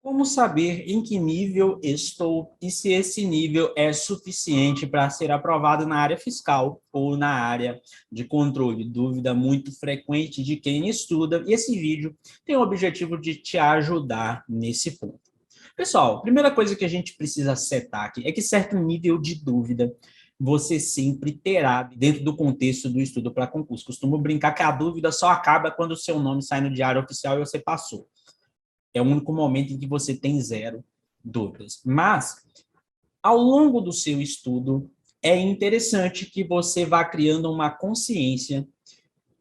Como saber em que nível estou e se esse nível é suficiente para ser aprovado na área fiscal ou na área de controle? Dúvida muito frequente de quem estuda, e esse vídeo tem o objetivo de te ajudar nesse ponto. Pessoal, a primeira coisa que a gente precisa setar aqui é que certo nível de dúvida você sempre terá dentro do contexto do estudo para concurso. Costumo brincar que a dúvida só acaba quando o seu nome sai no diário oficial e você passou. É o único momento em que você tem zero dúvidas. Mas, ao longo do seu estudo, é interessante que você vá criando uma consciência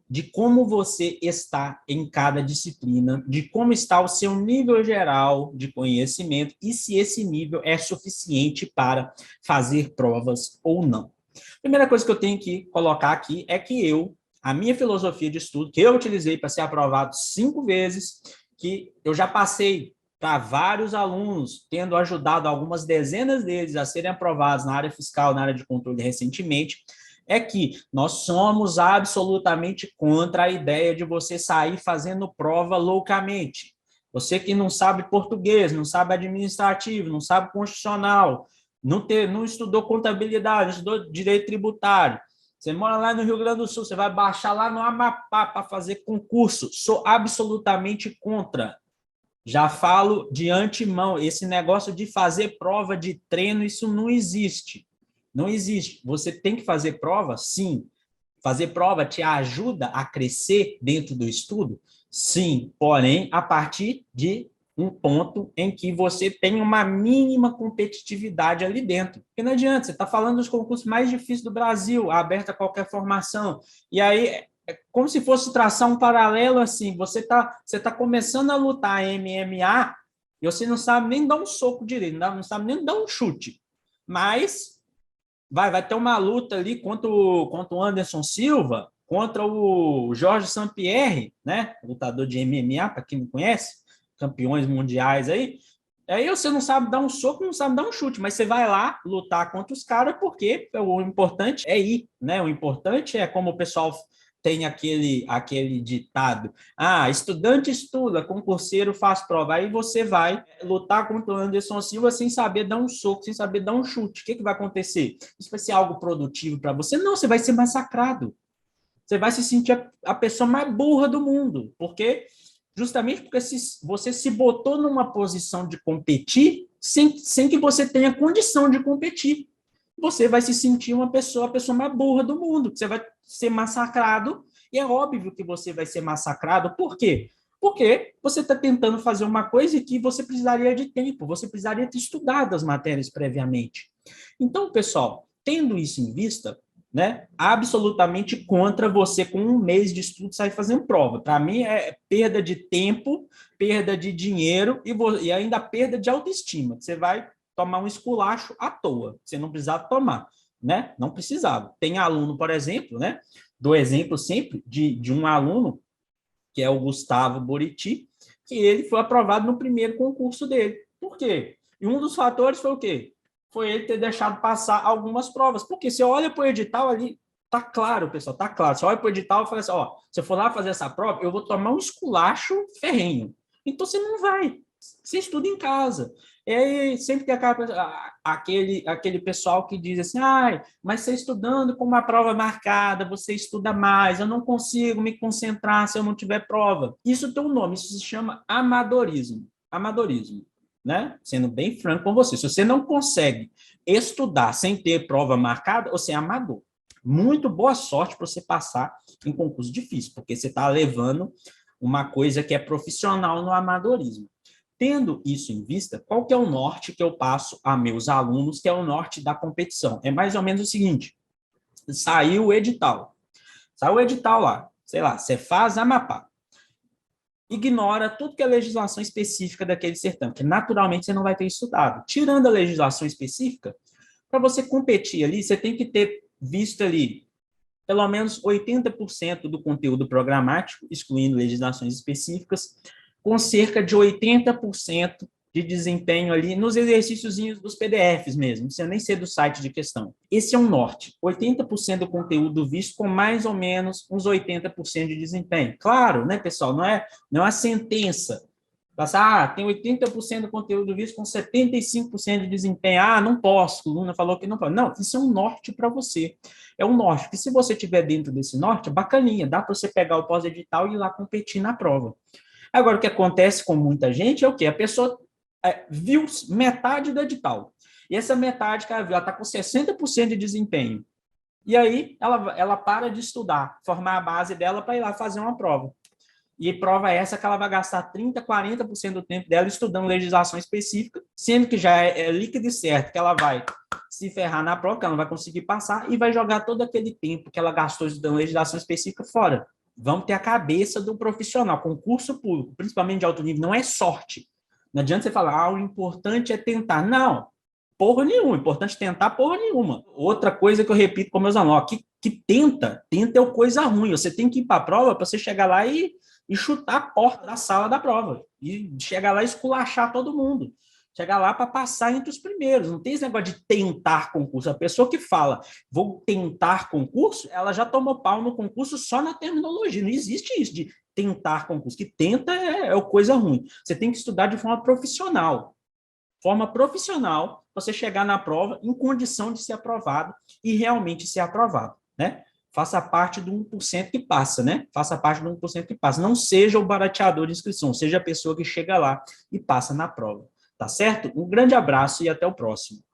de como você está em cada disciplina, de como está o seu nível geral de conhecimento e se esse nível é suficiente para fazer provas ou não. Primeira coisa que eu tenho que colocar aqui é que a minha filosofia de estudo, que eu utilizei para ser aprovado 5 vezes, que eu já passei para vários alunos, tendo ajudado algumas dezenas deles a serem aprovados na área fiscal, na área de controle recentemente, é que nós somos absolutamente contra a ideia de você sair fazendo prova loucamente. Você que não sabe português, não sabe administrativo, não sabe constitucional, não estudou contabilidade, não estudou direito tributário, você mora lá no Rio Grande do Sul, você vai baixar lá no Amapá para fazer concurso. Sou absolutamente contra. Já falo de antemão, esse negócio de fazer prova de treino, isso não existe. Não existe. Você tem que fazer prova? Sim. Fazer prova te ajuda a crescer dentro do estudo? Sim. Porém, a partir de um ponto em que você tem uma mínima competitividade ali dentro. Porque não adianta, você está falando dos concursos mais difíceis do Brasil, aberto a qualquer formação. E aí, é como se fosse traçar um paralelo assim, você tá começando a lutar MMA e você não sabe nem dar um soco direito, não sabe nem dar um chute. Mas vai ter uma luta ali contra o Anderson Silva, contra o Jorge St-Pierre, né? Lutador de MMA, para quem não conhece, campeões mundiais aí. Aí você não sabe dar um soco, não sabe dar um chute, mas você vai lá lutar contra os caras porque o importante é ir, né? O importante é como o pessoal tem aquele ditado: estudante estuda, concurseiro faz prova. Aí você vai lutar contra o Anderson Silva sem saber dar um soco, sem saber dar um chute. O que vai acontecer? Isso vai ser algo produtivo para você? Não, você vai ser massacrado. Você vai se sentir a pessoa mais burra do mundo, justamente porque você se botou numa posição de competir sem que você tenha condição de competir. Você vai se sentir a pessoa mais burra do mundo. Você vai ser massacrado, e é óbvio que você vai ser massacrado. Por quê? Porque você está tentando fazer uma coisa que você precisaria de tempo, você precisaria ter estudado as matérias previamente. Então, pessoal, tendo isso em vista, né, absolutamente contra você, com um mês de estudo, sair fazendo prova. Para mim, é perda de tempo, perda de dinheiro e ainda perda de autoestima. Você vai tomar um esculacho à toa. Você não precisava tomar, né? Não precisava. Tem aluno, por exemplo, né? Dou exemplo sempre de um aluno, que é o Gustavo Boriti, que ele foi aprovado no primeiro concurso dele. Por quê? E um dos fatores foi o quê? Foi ele ter deixado passar algumas provas. Porque você olha para o edital ali, tá claro, pessoal, tá claro. Você olha para o edital e fala assim, se eu for lá fazer essa prova, eu vou tomar um esculacho ferrenho. Então você não vai. Você estuda em casa. E aí sempre tem aquele pessoal que diz assim, mas você estudando com uma prova marcada, você estuda mais, eu não consigo me concentrar se eu não tiver prova. Isso tem um nome, isso se chama amadorismo. Amadorismo, né? Sendo bem franco com você. Se você não consegue estudar sem ter prova marcada, você é amador. Muito boa sorte para você passar em concurso difícil, porque você está levando uma coisa que é profissional no amadorismo. Tendo isso em vista, qual que é o norte que eu passo a meus alunos, que é o norte da competição? É mais ou menos o seguinte: saiu o edital. Saiu o edital lá, sei lá, Cefaz Amapá. Ignora tudo que é legislação específica daquele certame, que naturalmente você não vai ter estudado. Tirando a legislação específica, para você competir ali, você tem que ter visto ali pelo menos 80% do conteúdo programático, excluindo legislações específicas, com cerca de 80% de desempenho ali nos exercíciozinhos dos PDFs mesmo, não precisa nem ser do site de questão. Esse é um norte, 80% do conteúdo visto com mais ou menos uns 80% de desempenho. Claro, né, pessoal, não é uma sentença, Tem 80% do conteúdo visto com 75% de desempenho. Não posso, o Luna falou que não pode. Não, isso é um norte para você. É um norte, que se você estiver dentro desse norte, bacaninha, dá para você pegar o pós-edital e ir lá competir na prova. Agora, o que acontece com muita gente é o quê? A pessoa viu metade do edital. E essa metade que ela viu, ela está com 60% de desempenho. E aí, ela para de estudar, formar a base dela para ir lá fazer uma prova. E prova essa que ela vai gastar 30%, 40% do tempo dela estudando legislação específica, sendo que já é líquido e certo que ela vai se ferrar na prova, que ela não vai conseguir passar, e vai jogar todo aquele tempo que ela gastou estudando legislação específica fora. Vamos ter a cabeça do profissional. Concurso público, principalmente de alto nível, não é sorte. Não adianta você falar, o importante é tentar. Não, porra nenhuma. O importante é tentar porra nenhuma. Outra coisa que eu repito com meus alunos, que tenta é uma coisa ruim. Você tem que ir para a prova para você chegar lá e chutar a porta da sala da prova. E chegar lá e esculachar todo mundo. Chegar lá para passar entre os primeiros. Não tem esse negócio de tentar concurso. A pessoa que fala, vou tentar concurso, ela já tomou pau no concurso só na terminologia. Não existe isso de tentar concurso. Que tenta é coisa ruim. Você tem que estudar de forma profissional. Forma profissional, você chegar na prova em condição de ser aprovado e realmente ser aprovado, né? Faça parte do 1% que passa, né? Faça parte do 1% que passa. Não seja o barateador de inscrição, seja a pessoa que chega lá e passa na prova. Tá certo? Um grande abraço e até o próximo.